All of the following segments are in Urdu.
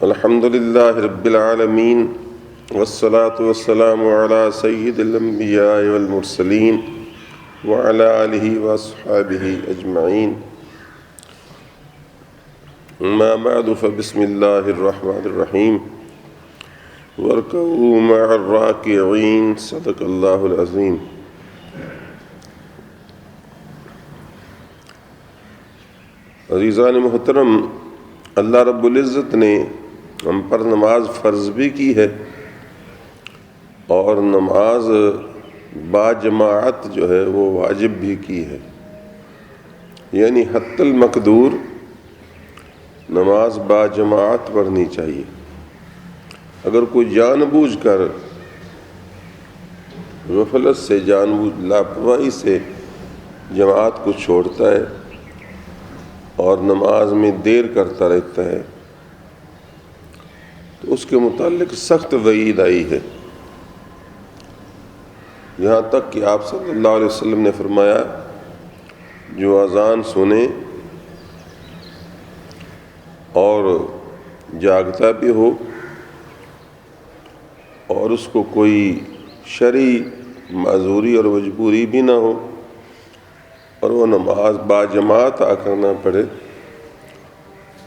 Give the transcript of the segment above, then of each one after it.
الحمد للہ رب العالمین والصلاة والسلام علی سید الانبیاء والمرسلین وعلی آلہ واصحابہ اجمعین اما بعد فبسم اللہ الرحمن الرحیم وارکعوا مع الراکعین صدق اللہ العظیم۔ عزیزان محترم، اللہ رب العزت نے ہم پر نماز فرض بھی کی ہے اور نماز با جماعت جو ہے وہ واجب بھی کی ہے، یعنی حتی المقدور نماز با جماعت پڑھنی چاہیے۔ اگر کوئی جان بوجھ کر غفلت سے، جان بوجھ لاپرواہی سے جماعت کو چھوڑتا ہے اور نماز میں دیر کرتا رہتا ہے تو اس کے متعلق سخت وعید آئی ہے، یہاں تک کہ آپ صلی اللہ علیہ وسلم نے فرمایا جو اذان سنے اور جاگتا بھی ہو اور اس کو کوئی شرعی معذوری اور مجبوری بھی نہ ہو اور وہ نماز با جماعت آ کر نہ پڑھے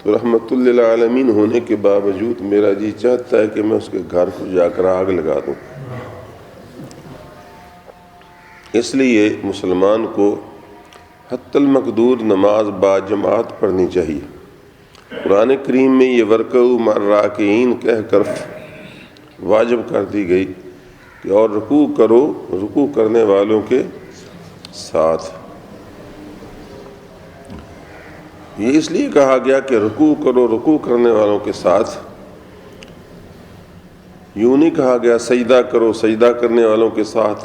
تو رحمت للعالمین ہونے کے باوجود میرا جی چاہتا ہے کہ میں اس کے گھر کو جا کر آگ لگا دوں۔ اس لیے مسلمان کو حتی المقدور نماز با جماعت پڑھنی چاہیے۔ قرآن کریم میں یہ ورکعوا مع الراکعین کہہ کر واجب کر دی گئی کہ اور رکوع کرو رکوع کرنے والوں کے ساتھ۔ یہ اس لیے کہا گیا کہ رکوع کرو رکوع کرنے والوں کے ساتھ، یوں نہیں کہا گیا سجدہ کرو سجدہ کرنے والوں کے ساتھ،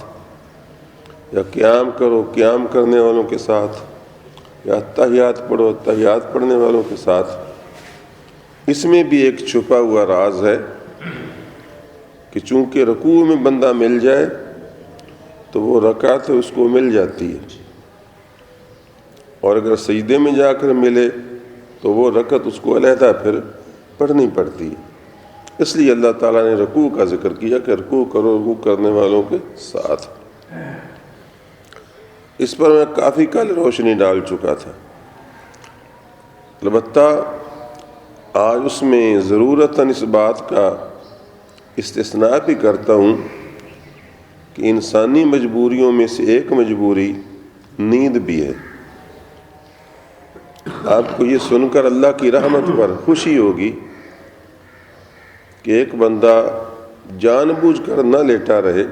یا قیام کرو قیام کرنے والوں کے ساتھ، یا تحیات پڑھو تحیات پڑھنے والوں کے ساتھ۔ اس میں بھی ایک چھپا ہوا راز ہے کہ چونکہ رکوع میں بندہ مل جائے تو وہ رکعت اس کو مل جاتی ہے، اور اگر سجدے میں جا کر ملے تو وہ رکعت اس کو علیحدہ پھر پڑھنی پڑتی ہے۔ اس لیے اللہ تعالیٰ نے رکوع کا ذکر کیا کہ رکوع کرو رکوع کرنے والوں کے ساتھ۔ اس پر میں کافی کل روشنی ڈال چکا تھا، البتہ آج اس میں ضرورتاً اس بات کا استثناء بھی کرتا ہوں کہ انسانی مجبوریوں میں سے ایک مجبوری نیند بھی ہے۔ آپ کو یہ سن کر اللہ کی رحمت پر خوشی ہوگی کہ ایک بندہ جان بوجھ کر نہ لیٹا رہے۔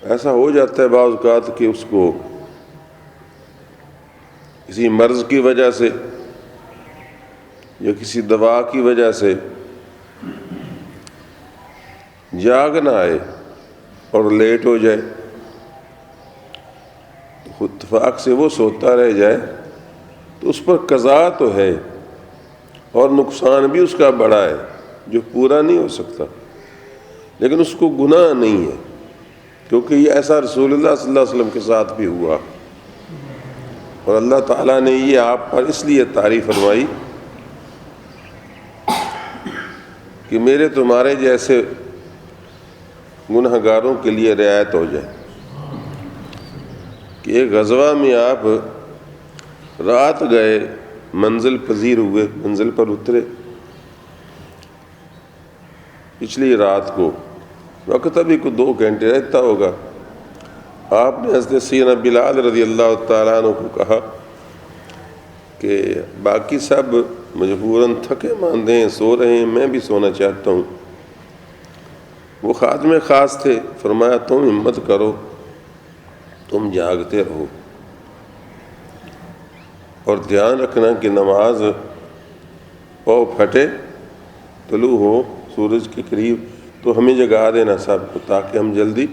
ایسا ہو جاتا ہے بعض اوقات کہ اس کو کسی مرض کی وجہ سے یا کسی دوا کی وجہ سے جاگ نہ آئے اور لیٹ ہو جائے، تو اتفاق سے وہ سوتا رہ جائے تو اس پر قضا تو ہے اور نقصان بھی اس کا بڑا ہے جو پورا نہیں ہو سکتا، لیکن اس کو گناہ نہیں ہے، کیونکہ یہ ایسا رسول اللہ صلی اللہ علیہ وسلم کے ساتھ بھی ہوا، اور اللہ تعالیٰ نے یہ آپ پر اس لیے تعریف فرمائی کہ میرے تمہارے جیسے گنہگاروں کے لیے رعایت ہو جائے کہ ایک غزوہ میں آپ رات گئے، منزل پذیر ہوئے، منزل پر اترے پچھلی رات کو، وقت ابھی کو 2 گھنٹے رہتا ہوگا، آپ نے حضرت سیدنا بلال رضی اللہ تعالیٰ عنہ کو کہا کہ باقی سب مجبوراً تھکے ماندے ہیں سو رہے ہیں، میں بھی سونا چاہتا ہوں۔ وہ خادم خاص تھے، فرمایا تم ہمت کرو تم جاگتے رہو اور دھیان رکھنا کہ نماز پاؤ پھٹے طلوع ہو سورج کے قریب تو ہمیں جگا دینا سب کو، تاکہ ہم جلدی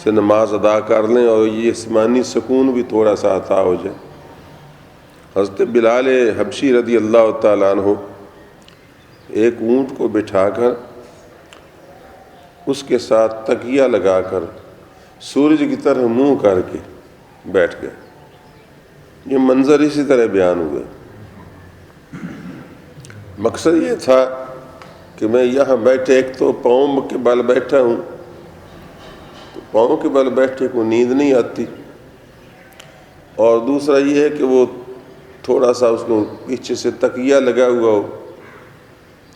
سے نماز ادا کر لیں اور یہ جسمانی سکون بھی تھوڑا سا عطا ہو جائے۔ حضرت بلال حبشی رضی اللہ تعالیٰ عنہ ایک اونٹ کو بٹھا کر اس کے ساتھ تکیہ لگا کر سورج کی طرح منہ کر کے بیٹھ گئے۔ یہ منظر اسی طرح بیان ہوئے۔ مقصد یہ تھا کہ میں یہاں بیٹھے، ایک تو پاؤں کے بل بیٹھا ہوں، تو پاؤں کے بل بیٹھے کو نیند نہیں آتی، اور دوسرا یہ ہے کہ وہ تھوڑا سا اس کو پیچھے سے تکیہ لگا ہوا ہو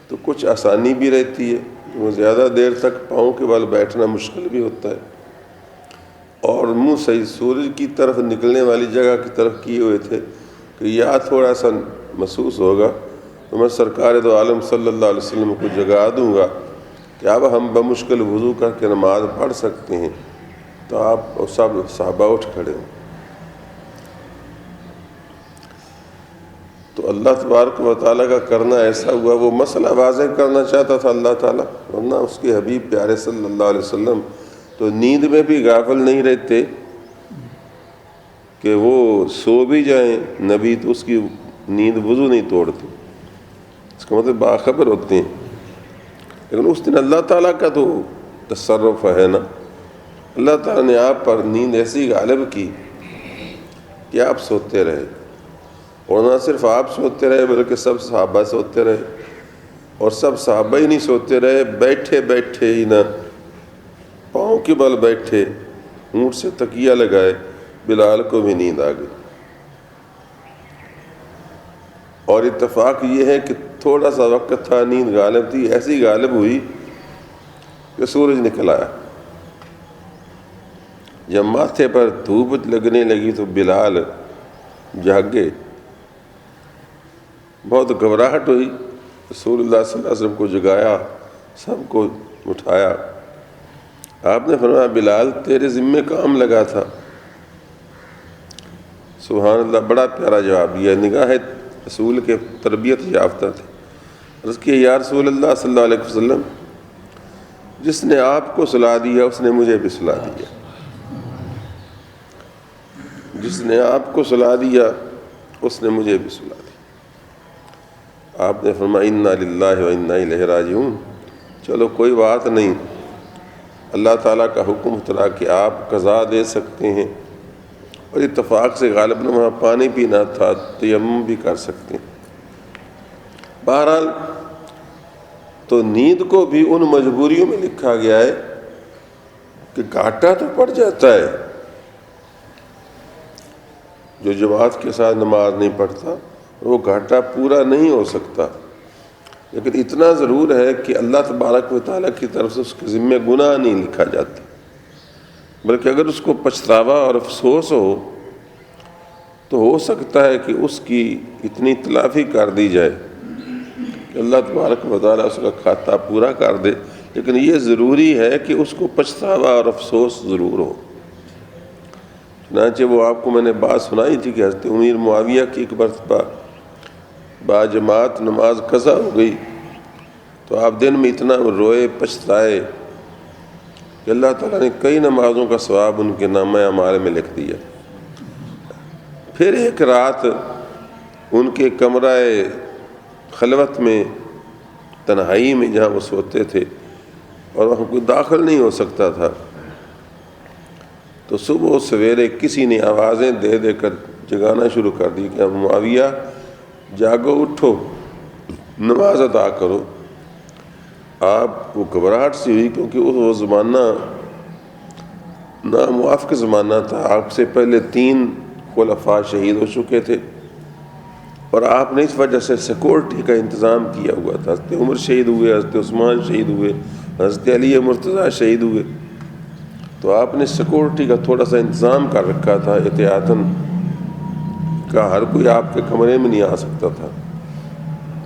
تو کچھ آسانی بھی رہتی ہے، وہ زیادہ دیر تک پاؤں کے بل بیٹھنا مشکل بھی ہوتا ہے، اور منہ صحیح سورج کی طرف نکلنے والی جگہ کی طرف کیے ہوئے تھے کہ یا تھوڑا سا محسوس ہوگا تو میں سرکار دو عالم صلی اللہ علیہ وسلم کو جگا دوں گا کہ اب ہم بمشکل وضو کر کے نماز پڑھ سکتے ہیں، تو آپ سب صحابہ اٹھ کھڑے ہوں۔ تو اللہ تبارک و تعالیٰ کا کرنا ایسا ہوا، وہ مسئلہ واضح کرنا چاہتا تھا اللہ تعالیٰ، ورنہ اس کے حبیب پیارے صلی اللہ علیہ وسلم تو نیند میں بھی غافل نہیں رہتے کہ وہ سو بھی جائیں نبی تو اس کی نیند وضو نہیں توڑتی، اس کا مطلب باخبر ہوتے ہیں، لیکن اس دن اللہ تعالیٰ کا تو تصرف ہے نا، اللہ تعالیٰ نے آپ پر نیند ایسی غالب کی کہ آپ سوتے رہے، اور نہ صرف آپ سوتے رہے بلکہ سب صحابہ سوتے رہے، اور سب صحابہ ہی نہیں سوتے رہے، بیٹھے بیٹھے ہی نہ پاؤں کے بل بیٹھے، اونٹ سے تکیہ لگائے، بلال کو بھی نیند آ گئی۔ اور اتفاق یہ ہے کہ تھوڑا سا وقت تھا، نیند غالب تھی، ایسی غالب ہوئی کہ سورج نکل آیا۔ جب ماتھے پر دھوپ لگنے لگی تو بلال جاگے، بہت گھبراہٹ ہوئی، رسول اللہ صلی اللہ علیہ وسلم کو جگایا، سب کو اٹھایا، آپ نے فرمایا بلال تیرے ذمے کام لگا تھا۔ سبحان اللہ، بڑا پیارا جواب دیا، نگاہ رسول کے تربیت یافتہ تھے۔ عرض کیا یا رسول اللہ صلی اللہ علیہ وسلم، جس نے آپ کو سلا دیا اس نے مجھے بھی سلا دیا، جس نے آپ کو سلا دیا اس نے مجھے بھی سلا دیا۔ آپ نے فرمایا انا للہ و انا الیہ راجعون، چلو کوئی بات نہیں، اللہ تعالیٰ کا حکم اترا کہ آپ قضا دے سکتے ہیں، اور اتفاق سے غالب نے وہاں پانی پینا تھا، تیمم بھی کر سکتے ہیں۔ بہرحال تو نیند کو بھی ان مجبوریوں میں لکھا گیا ہے کہ گھاٹا تو پڑ جاتا ہے، جو جماعت کے ساتھ نماز نہیں پڑھتا وہ گھاٹا پورا نہیں ہو سکتا، لیکن اتنا ضرور ہے کہ اللہ تبارک و تعالیٰ کی طرف سے اس کے ذمہ گناہ نہیں لکھا جاتا، بلکہ اگر اس کو پچھتاوا اور افسوس ہو تو ہو سکتا ہے کہ اس کی اتنی تلافی کر دی جائے کہ اللہ تبارک و تعالیٰ اس کا کھاتا پورا کر دے، لیکن یہ ضروری ہے کہ اس کو پچھتاوا اور افسوس ضرور ہو۔ چنانچہ وہ آپ کو میں نے بات سنائی تھی کہ حضرت امیر معاویہ کی ایک مرتبہ باجماعت نماز قضا ہو گئی تو آپ دن میں اتنا روئے پچھتائے کہ اللہ تعالیٰ نے کئی نمازوں کا ثواب ان کے نامہ اعمال میں لکھ دیا۔ پھر ایک رات ان کے کمرہ خلوت میں، تنہائی میں جہاں وہ سوتے تھے اور وہاں کوئی داخل نہیں ہو سکتا تھا، تو صبح و سویرے کسی نے آوازیں دے دے کر جگانا شروع کر دی کہ معاویہ جاگو، اٹھو، نماز ادا کرو۔ آپ کو گھبراہٹ سی ہوئی کیونکہ وہ زمانہ ناموافق زمانہ تھا، آپ سے پہلے 3 خلفاء شہید ہو چکے تھے، اور آپ نے اس وجہ سے سیکورٹی کا انتظام کیا ہوا تھا۔ حضرت عمر شہید ہوئے، حضرت عثمان شہید ہوئے، حضرت علی مرتضیٰ شہید ہوئے، تو آپ نے سیکورٹی کا تھوڑا سا انتظام کر رکھا تھا احتیاطاً، کا ہر کوئی آپ کے کمرے میں نہیں آ سکتا تھا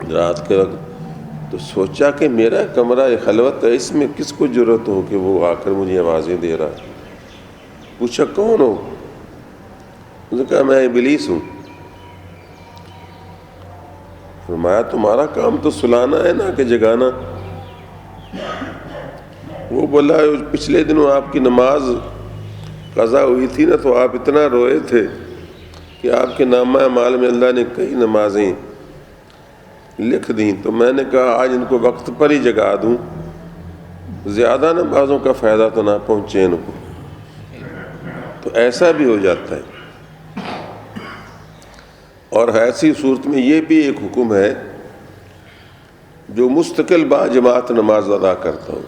رات کے وقت۔ تو سوچا کہ میرا کمرہ خلوت ہے، اس میں کس کو جرأت ہو کہ وہ آ کر مجھے آوازیں دے رہا ہے۔ پوچھا کون ہو؟ اس نے کہا میں ابلیس ہوں۔ فرمایا تمہارا کام تو سلانا ہے نہ کہ جگانا۔ وہ بولا پچھلے دنوں آپ کی نماز قضا ہوئی تھی نا، تو آپ اتنا روئے تھے کہ آپ کے نامہ اعمال میں اللہ نے کئی نمازیں لکھ دیں، تو میں نے کہا آج ان کو وقت پر ہی جگا دوں، زیادہ نمازوں کا فائدہ تو نہ پہنچے ان کو۔ تو ایسا بھی ہو جاتا ہے۔ اور ایسی صورت میں یہ بھی ایک حکم ہے جو مستقل با جماعت نماز ادا کرتا ہوں.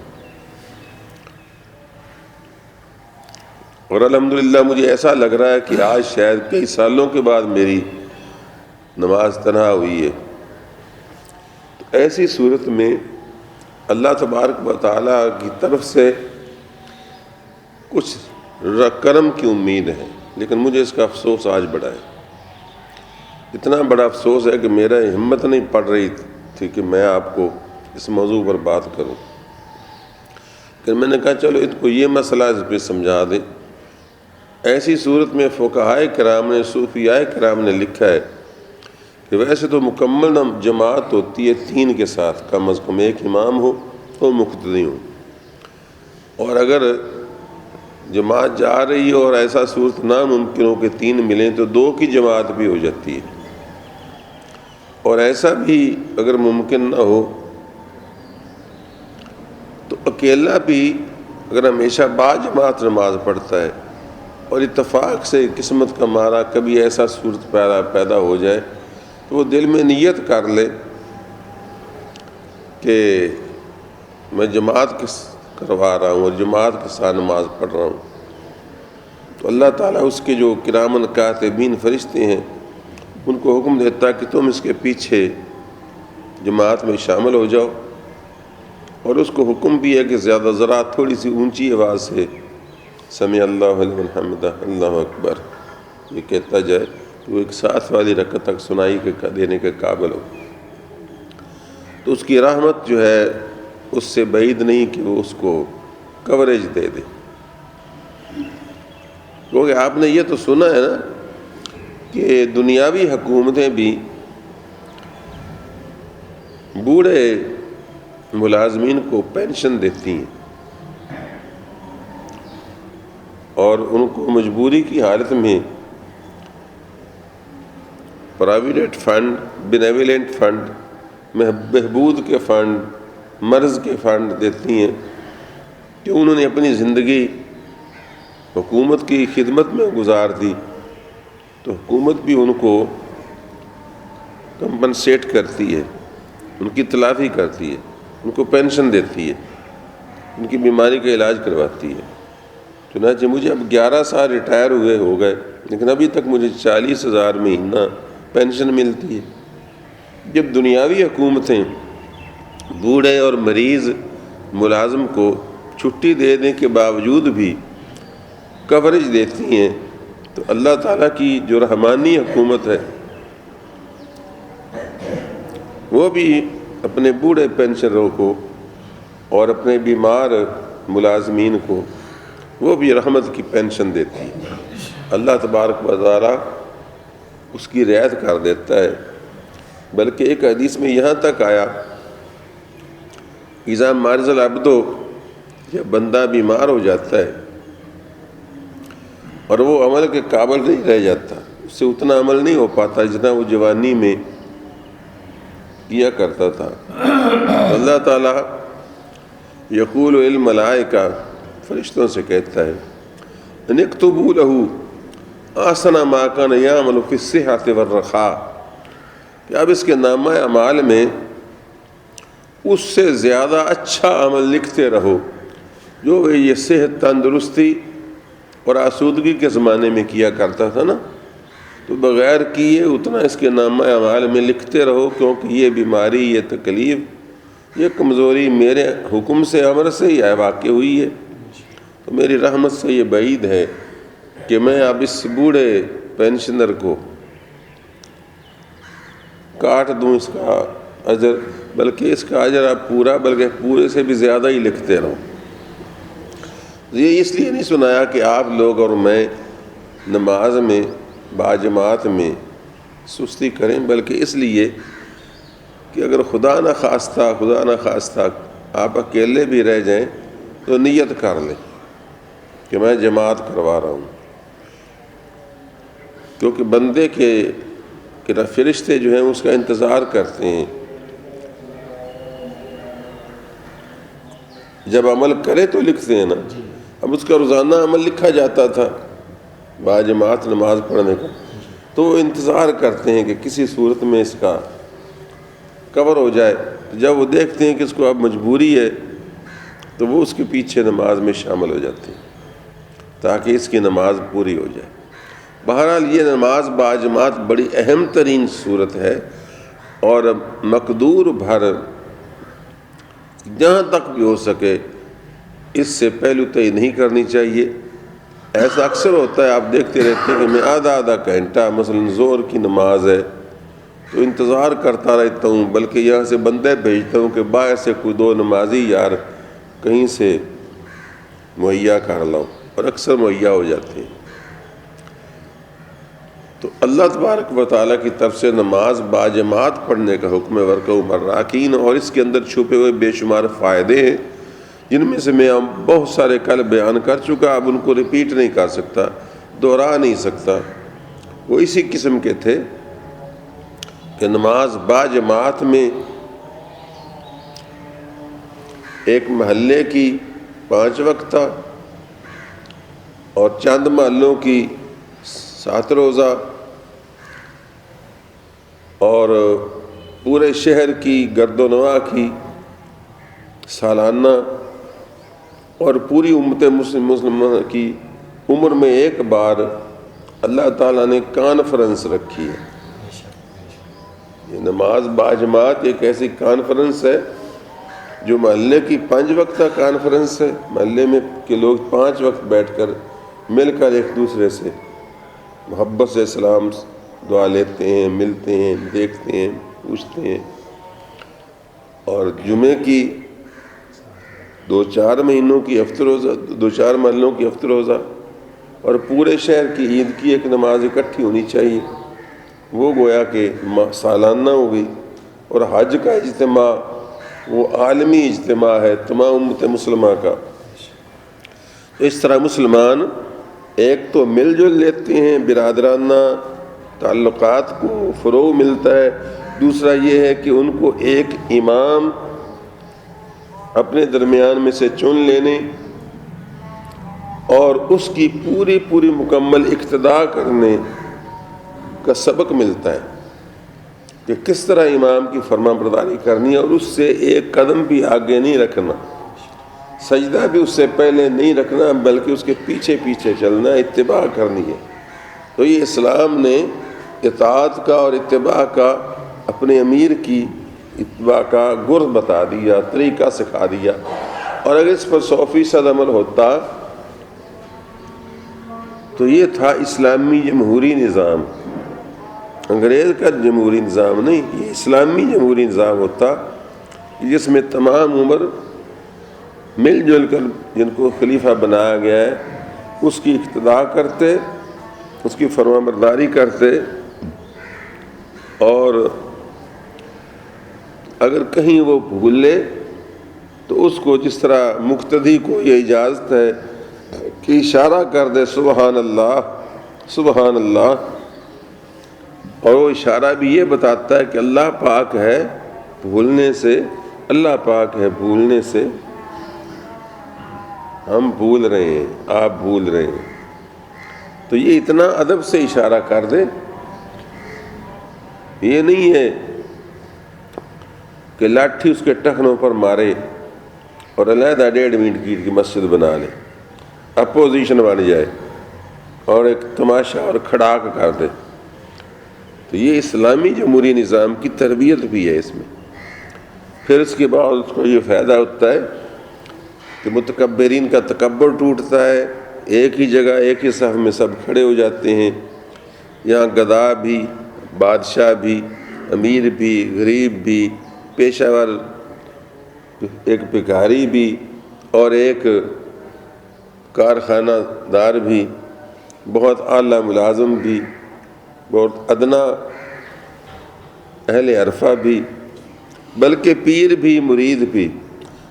اور الحمدللہ مجھے ایسا لگ رہا ہے کہ آج شاید کئی سالوں کے بعد میری نماز تنہا ہوئی ہے. تو ایسی صورت میں اللہ تبارک و تعالیٰ کی طرف سے کچھ کرم کی امید ہے، لیکن مجھے اس کا افسوس آج بڑا ہے. اتنا بڑا افسوس ہے کہ میرا ہمت نہیں پڑ رہی تھی کہ میں آپ کو اس موضوع پر بات کروں. کہ میں نے کہا چلو ان کو یہ مسئلہ اس پہ سمجھا دیں. ایسی صورت میں فقہائے کرام نے، صوفیاء کرام نے لکھا ہے کہ ویسے تو مکمل جماعت ہوتی ہے 3 کے ساتھ، کم از کم ایک امام ہو اور مقتدی ہو. اور اگر جماعت جا رہی ہے اور ایسا صورت ناممکن ہو کہ 3 ملیں تو 2 کی جماعت بھی ہو جاتی ہے. اور ایسا بھی اگر ممکن نہ ہو تو اکیلا بھی اگر ہمیشہ با جماعت نماز پڑھتا ہے اور اتفاق سے قسمت کا مارا کبھی ایسا صورت پیدا ہو جائے تو وہ دل میں نیت کر لے کہ میں جماعت کروا رہا ہوں اور جماعت کے ساتھ نماز پڑھ رہا ہوں، تو اللہ تعالیٰ اس کے جو کرامن کاتبین فرشتے ہیں ان کو حکم دیتا ہے کہ تم اس کے پیچھے جماعت میں شامل ہو جاؤ. اور اس کو حکم بھی ہے کہ زیادہ ذرا تھوڑی سی اونچی آواز سے سمع اللہ لمن حمدہ اللہ اکبر یہ کہتا جائے تو وہ ایک 7 والی رکعت تک سنائی دینے کے قابل ہو. تو اس کی رحمت جو ہے اس سے بعید نہیں کہ وہ اس کو کوریج دے دے. کیونکہ آپ نے یہ تو سنا ہے نا کہ دنیاوی حکومتیں بھی بوڑھے ملازمین کو پینشن دیتی ہیں اور ان کو مجبوری کی حالت میں پراویڈنٹ فنڈ، بینیولنٹ فنڈ، بہبود کے فنڈ، مرض کے فنڈ دیتی ہیں کہ انہوں نے اپنی زندگی حکومت کی خدمت میں گزار دی تو حکومت بھی ان کو کمپنسیٹ کرتی ہے، ان کی تلافی کرتی ہے، ان کو پینشن دیتی ہے، ان کی بیماری کا علاج کرواتی ہے. چنانچہ مجھے اب 11 سال ریٹائر ہو گئے لیکن ابھی تک مجھے 40,000 مہینہ پینشن ملتی ہے. جب دنیاوی حکومتیں بوڑھے اور مریض ملازم کو چھٹی دینے کے باوجود بھی کوریج دیتی ہیں تو اللہ تعالیٰ کی جو رحمانی حکومت ہے وہ بھی اپنے بوڑھے پینشنروں کو اور اپنے بیمار ملازمین کو وہ بھی رحمت کی پینشن دیتی ہے. اللہ تبارک و تعالیٰ اس کی رعایت کر دیتا ہے. بلکہ ایک حدیث میں یہاں تک آیا اذا مرض العبد، جب بندہ بیمار ہو جاتا ہے اور وہ عمل کے قابل نہیں رہ جاتا، اس سے اتنا عمل نہیں ہو پاتا جتنا وہ جوانی میں کیا کرتا تھا، اللہ تعالیٰ یقول للملائکہ، فرشتوں سے کہتا ہے ان اکتبوا لہ احسن ما کان یعمل فی الصحۃ والرخاء، کہ اب اس کے نامہ اعمال میں اس سے زیادہ اچھا عمل لکھتے رہو جو وہ یہ صحت، تندرستی اور آسودگی کے زمانے میں کیا کرتا تھا نا، تو بغیر کیے اتنا اس کے نامہ اعمال میں لکھتے رہو، کیونکہ یہ بیماری، یہ تکلیف، یہ کمزوری میرے حکم سے، امر سے ہی واقع ہوئی ہے. تو میری رحمت سے یہ بعید ہے کہ میں اب اس بوڑھے پینشنر کو کاٹ دوں اس کا اجر، بلکہ اس کا اجر آپ پورا، بلکہ پورے سے بھی زیادہ ہی لکھتے رہو. یہ اس لیے نہیں سنایا کہ آپ لوگ اور میں نماز میں باجماعت میں سستی کریں، بلکہ اس لیے کہ اگر خدا نہ خواستہ آپ اکیلے بھی رہ جائیں تو نیت کر لیں کہ میں جماعت کروا رہا ہوں. کیونکہ بندے کے فرشتے جو ہیں اس کا انتظار کرتے ہیں، جب عمل کرے تو لکھتے ہیں نا. اب اس کا روزانہ عمل لکھا جاتا تھا باجماعت نماز پڑھنے کا، تو وہ انتظار کرتے ہیں کہ کسی صورت میں اس کا کور ہو جائے جب وہ دیکھتے ہیں کہ اس کو اب مجبوری ہے تو وہ اس کے پیچھے نماز میں شامل ہو جاتے ہیں تاکہ اس کی نماز پوری ہو جائے۔ بہرحال یہ نماز باجماعت بڑی اہم ترین صورت ہے، اور مقدور بھر جہاں تک بھی ہو سکے اس سے پہلو طے نہیں کرنی چاہیے۔ ایسا اکثر ہوتا ہے، آپ دیکھتے رہتے ہیں کہ میں آدھا گھنٹہ مثلا ظہر کی نماز ہے تو انتظار کرتا رہتا ہوں، بلکہ یہاں سے بندے بھیجتا ہوں کہ باہر سے کوئی 2 نمازی یار کہیں سے مہیا کر لاؤ، اور اکثر مہیا ہو جاتے ہیں۔ تو اللہ تبارک و تعالیٰ کی طرف سے نماز باجماعت پڑھنے کا حکم ہے، ورکعوا مع الراکعین، اور اس کے اندر چھپے ہوئے بے شمار فائدے ہیں جن میں سے میں بہت سارے کل بیان کر چکا، اب ان کو ریپیٹ نہیں کر سکتا، دہرا نہیں سکتا۔ وہ اسی قسم کے تھے کہ نماز باجماعت میں ایک محلے کی 5 وقتہ اور چند محلوں کی 7 روزہ اور پورے شہر کی گرد و نواح کی سالانہ، اور پوری امت مسلمہ کی عمر میں ایک بار اللہ تعالیٰ نے کانفرنس رکھی ہے۔ یہ نماز باجماعت ایک ایسی کانفرنس ہے جو محلے کی 5 وقتہ کانفرنس ہے، محلے میں کے لوگ 5 وقت بیٹھ کر مل کر ایک دوسرے سے محبت سے سلام دعا لیتے ہیں، ملتے ہیں، دیکھتے ہیں، پوچھتے ہیں، اور جمعے کی 2-4 مہینوں کی ہفتہ روزہ، 2-4 محلوں کی ہفتہ روزہ، اور پورے شہر کی عید کی ایک نماز اکٹھی ہونی چاہیے، وہ گویا کہ سالانہ ہو گئی۔ اور حج کا اجتماع وہ عالمی اجتماع ہے تمام امت مسلمہ کا۔ تو اس طرح مسلمان ایک تو مل جل لیتے ہیں، برادرانہ تعلقات کو فروغ ملتا ہے، دوسرا یہ ہے کہ ان کو ایک امام اپنے درمیان میں سے چن لینے اور اس کی پوری مکمل اقتداء کرنے کا سبق ملتا ہے کہ کس طرح امام کی فرما برداری کرنی ہے، اور اس سے ایک قدم بھی آگے نہیں رکھنا، سجدہ بھی اس سے پہلے نہیں رکھنا، بلکہ اس کے پیچھے پیچھے چلنا، اتباع کرنی ہے۔ تو یہ اسلام نے اطاعت کا اور اتباع کا، اپنے امیر کی اتباع کا گر بتا دیا، طریقہ سکھا دیا، اور اگر اس پر 100% عمل ہوتا تو یہ تھا اسلامی جمہوری نظام، انگریز کا جمہوری نظام نہیں، یہ اسلامی جمہوری نظام ہوتا جس میں تمام عمر مل جل کر جن کو خلیفہ بنایا گیا ہے اس کی اقتداء کرتے، اس کی فرما برداری کرتے، اور اگر کہیں وہ بھول لے تو اس کو جس طرح مقتدی کو یہ اجازت ہے کہ اشارہ کر دے سبحان اللہ سبحان اللہ، اور وہ اشارہ بھی یہ بتاتا ہے کہ اللہ پاک ہے بھولنے سے، اللہ پاک ہے بھولنے سے، ہم بھول رہے ہیں، آپ بھول رہے ہیں۔ تو یہ اتنا ادب سے اشارہ کر دے، یہ نہیں ہے کہ لاٹھی اس کے ٹخنوں پر مارے اور علیحدہ 1.5 منٹ کی مسجد بنا لے، اپوزیشن بن جائے اور ایک تماشا اور کھڑاک کر دے۔ تو یہ اسلامی جمہوری نظام کی تربیت بھی ہے اس میں۔ پھر اس کے بعد اس کو یہ فائدہ ہوتا ہے کہ متکبرین کا تکبر ٹوٹتا ہے، ایک ہی جگہ ایک ہی صف میں سب کھڑے ہو جاتے ہیں، یہاں گدھا بھی، بادشاہ بھی، امیر بھی، غریب بھی، پیشہ ور ایک بھکاری بھی اور ایک کارخانہ دار بھی، بہت اعلیٰ ملازم بھی، بہت ادنا اہل عرفہ بھی، بلکہ پیر بھی، مرید بھی،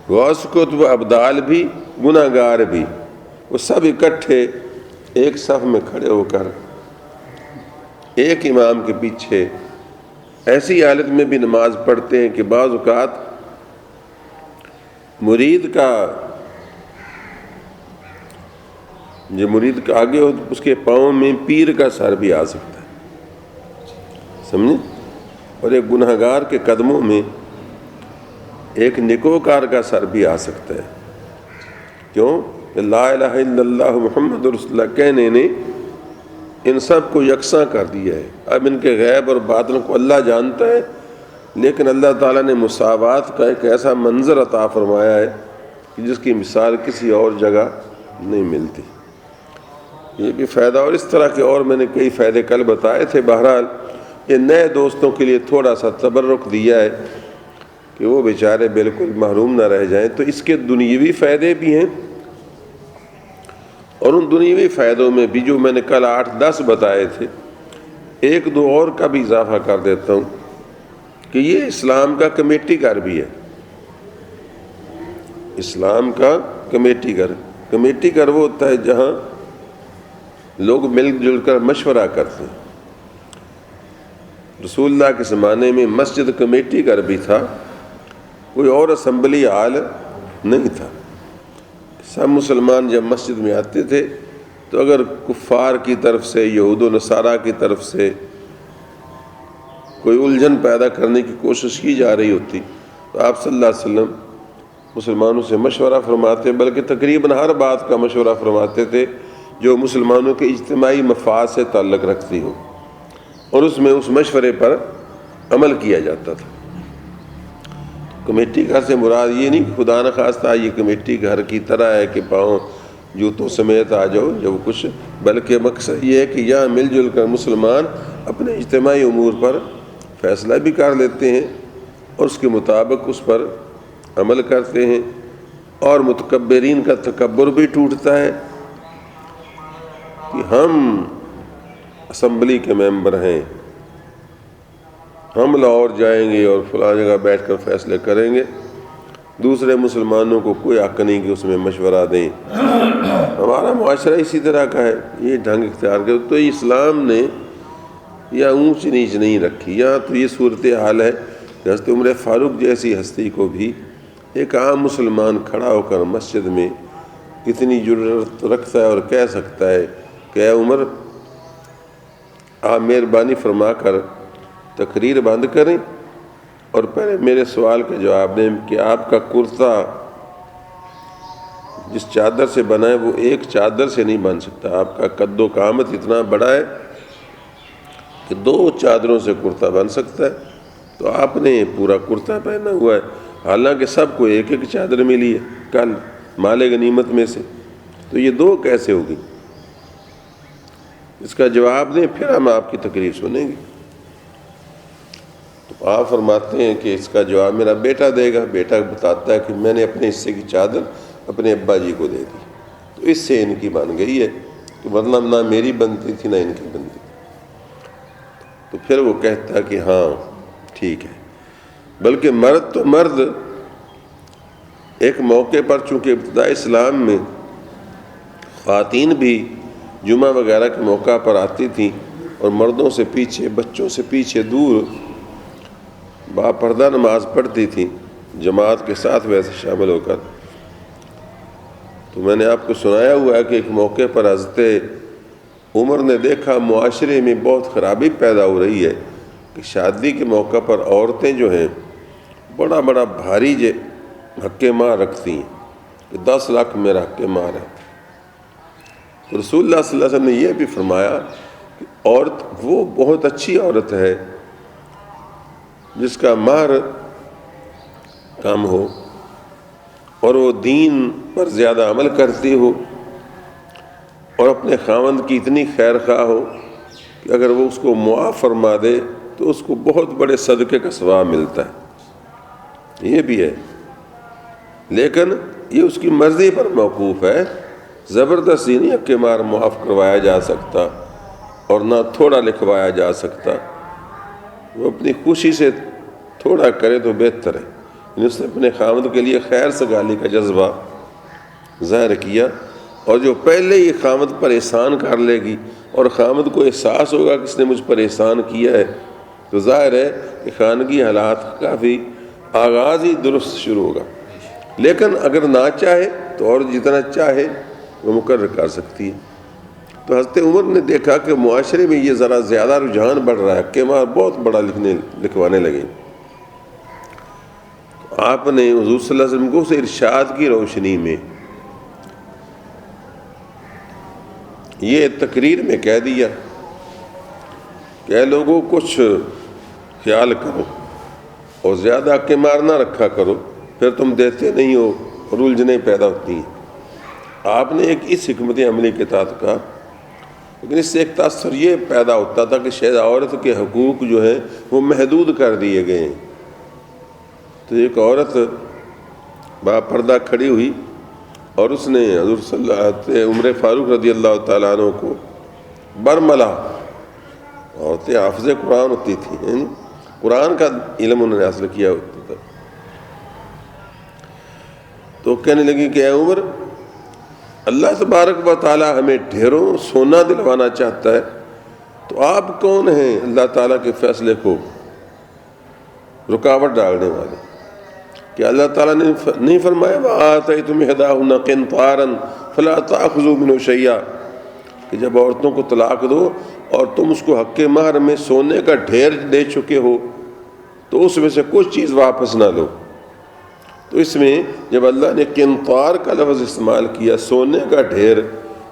غوث قطب ابدال بھی، گناہ گار بھی، وہ سب اکٹھے ایک صف میں کھڑے ہو کر ایک امام کے پیچھے ایسی حالت میں بھی نماز پڑھتے ہیں کہ بعض اوقات مرید کا جو مرید کا آگے ہو اس کے پاؤں میں پیر کا سر بھی آ سکتا ہے، سمجھے، اور ایک گناہگار کے قدموں میں ایک نیکوکار کا سر بھی آ سکتا ہے. کیوں؟ کہ لا الہ الا اللہ محمد رسول اللہ کہنے نے ان سب کو یکساں کر دیا ہے. اب ان کے غیب اور باطن کو اللہ جانتا ہے، لیکن اللہ تعالیٰ نے مساوات کا ایک ایسا منظر عطا فرمایا ہے کہ جس کی مثال کسی اور جگہ نہیں ملتی. یہ بھی فائدہ، اور اس طرح کے اور میں نے کئی فائدے کل بتائے تھے. بہرحال یہ نئے دوستوں کے لیے تھوڑا سا تبرک دیا ہے کہ وہ بیچارے بالکل محروم نہ رہ جائیں. تو اس کے دنیاوی فائدے بھی ہیں، اور ان دنیاوی فائدوں میں بھی جو میں نے کل 8-10 بتائے تھے، 1-2 اور کا بھی اضافہ کر دیتا ہوں کہ یہ اسلام کا کمیٹی گھر بھی ہے. اسلام کا کمیٹی گھر وہ ہوتا ہے جہاں لوگ مل جل کر مشورہ کرتے ہیں. رسول اللہ کے زمانے میں مسجد کمیٹی گھر بھی تھا، کوئی اور اسمبلی ہال نہیں تھا. سب مسلمان جب مسجد میں آتے تھے تو اگر کفار کی طرف سے، یہود و نصارہ کی طرف سے کوئی الجھن پیدا کرنے کی کوشش کی جا رہی ہوتی تو آپ صلی اللہ علیہ وسلم مسلمانوں سے مشورہ فرماتے، بلکہ تقریباً ہر بات کا مشورہ فرماتے تھے جو مسلمانوں کے اجتماعی مفاد سے تعلق رکھتی ہو، اور اس میں اس مشورے پر عمل کیا جاتا تھا. کمیٹی گھر سے مراد یہ نہیں کہ خدا نخواستہ یہ کمیٹی گھر کی طرح ہے کہ پاؤں جوتوں سمیت آ جاؤ جب کچھ، بلکہ مقصد یہ ہے کہ یہاں مل جل کر مسلمان اپنے اجتماعی امور پر فیصلہ بھی کر لیتے ہیں اور اس کے مطابق اس پر عمل کرتے ہیں، اور متکبرین کا تکبر بھی ٹوٹتا ہے کہ ہم اسمبلی کے ممبر ہیں، ہم لاہور جائیں گے اور فلاں جگہ بیٹھ کر فیصلے کریں گے، دوسرے مسلمانوں کو کوئی حق نہیں کہ اس میں مشورہ دیں. ہمارا معاشرہ اسی طرح کا ہے، یہ ڈھنگ اختیار کر. تو اسلام نے یا اونچ نیچ نہیں رکھی. یہاں تو یہ صورتحال ہے کہ حضرت عمر فاروق جیسی ہستی کو بھی ایک عام مسلمان کھڑا ہو کر مسجد میں کتنی جرأت رکھتا ہے اور کہہ سکتا ہے کہ اے عمر، آپ مہربانی فرما کر تقریر بند کریں اور پہلے میرے سوال کا جواب دیں کہ آپ کا کرتا جس چادر سے بنا ہے وہ ایک چادر سے نہیں بن سکتا. آپ کا قد و قامت اتنا بڑا ہے کہ 2 چادروں سے کرتا بن سکتا ہے، تو آپ نے پورا کرتا پہنا ہوا ہے، حالانکہ سب کو ایک ایک چادر ملی ہے کل مال غنیمت میں سے، تو یہ 2 کیسے ہوگی؟ اس کا جواب دیں، پھر ہم آپ کی تقریر سنیں گے. تو آپ فرماتے ہیں کہ اس کا جواب میرا بیٹا دے گا. بیٹا بتاتا ہے کہ میں نے اپنے حصے کی چادر اپنے ابا جی کو دے دی، تو اس سے ان کی بن گئی ہے، تو ورنہ نہ میری بنتی تھی نہ ان کی بنتی تھی. تو پھر وہ کہتا ہے کہ ہاں ٹھیک ہے. بلکہ مرد تو مرد ایک موقع پر، چونکہ ابتدائی اسلام میں خواتین بھی جمعہ وغیرہ کے موقع پر آتی تھیں اور مردوں سے پیچھے، بچوں سے پیچھے دور باپردہ نماز پڑھتی تھیں جماعت کے ساتھ ویسے شامل ہو کر. تو میں نے آپ کو سنایا ہوا ہے کہ ایک موقع پر حضرت عمر نے دیکھا معاشرے میں بہت خرابی پیدا ہو رہی ہے کہ شادی کے موقع پر عورتیں جو ہیں بڑا بڑا بھاری حق مہر رکھتی ہیں کہ 10 لاکھ میرا حق مہر ہے. تو رسول اللہ صلی اللہ علیہ وسلم نے یہ بھی فرمایا کہ عورت وہ بہت اچھی عورت ہے جس کا مہر کم ہو اور وہ دین پر زیادہ عمل کرتی ہو اور اپنے خاوند کی اتنی خیر خواہ ہو کہ اگر وہ اس کو معاف فرما دے تو اس کو بہت بڑے صدقے کا ثواب ملتا ہے. یہ بھی ہے، لیکن یہ اس کی مرضی پر موقوف ہے. زبردستی نہیں حق مہر معاف کروایا جا سکتا اور نہ تھوڑا لکھوایا جا سکتا. وہ اپنی خوشی سے تھوڑا کرے تو بہتر ہے. اس نے اپنے خامد کے لیے خیر سگالی کا جذبہ ظاہر کیا، اور جو پہلے ہی خامد پر احسان کر لے گی اور خامد کو احساس ہوگا کہ اس نے مجھ پر احسان کیا ہے، تو ظاہر ہے کہ خانگی حالات کافی آغاز ہی درست شروع ہوگا. لیکن اگر نہ چاہے تو اور جتنا چاہے وہ مقرر کر سکتی ہے. تو حضرت عمر نے دیکھا کہ معاشرے میں یہ ذرا زیادہ رجحان بڑھ رہا ہے کہ مہر بہت بڑا لکھوانے لگے. آپ نے حضور صلی اللہ علیہ وسلم کو اس ارشاد کی روشنی میں یہ تقریر میں کہہ دیا کہ اے لوگوں کچھ خیال کرو اور زیادہ حق مار نہ رکھا کرو، پھر تم دیتے نہیں ہو اور الجھنیں پیدا ہوتی ہیں۔ آپ نے ایک اس حکمت عملی کے تحت کہا، لیکن اس سے ایک تاثر یہ پیدا ہوتا تھا کہ شاید عورت کے حقوق جو ہیں وہ محدود کر دیے گئے ہیں۔ تو ایک عورت با پردہ کھڑی ہوئی اور اس نے حضور صلی اللہ علیہ وسلم عمر فاروق رضی اللہ تعالیٰ عنہ کو برملا۔ عورتیں حافظ قرآن ہوتی تھیں، قرآن کا علم انہوں نے حاصل کیا ہوتا تھا، تو کہنے لگی کہ اے عمر، اللہ تبارک و تعالیٰ ہمیں ڈھیروں سونا دلوانا چاہتا ہے، تو آپ کون ہیں اللہ تعالیٰ کے فیصلے کو رکاوٹ ڈالنے والے؟ کہ اللہ تعالیٰ نے نہیں فرمایا وَآتَيْتُمْ إِحْدَاهُنَّ قِنطَارًا فَلَا تَأْخُذُوا مِنْهُ شَيْئًا، کہ جب عورتوں کو طلاق دو اور تم اس کو حق مہر میں سونے کا ڈھیر دے چکے ہو تو اس میں سے کچھ چیز واپس نہ لو۔ تو اس میں جب اللہ نے قنطار کا لفظ استعمال کیا، سونے کا ڈھیر،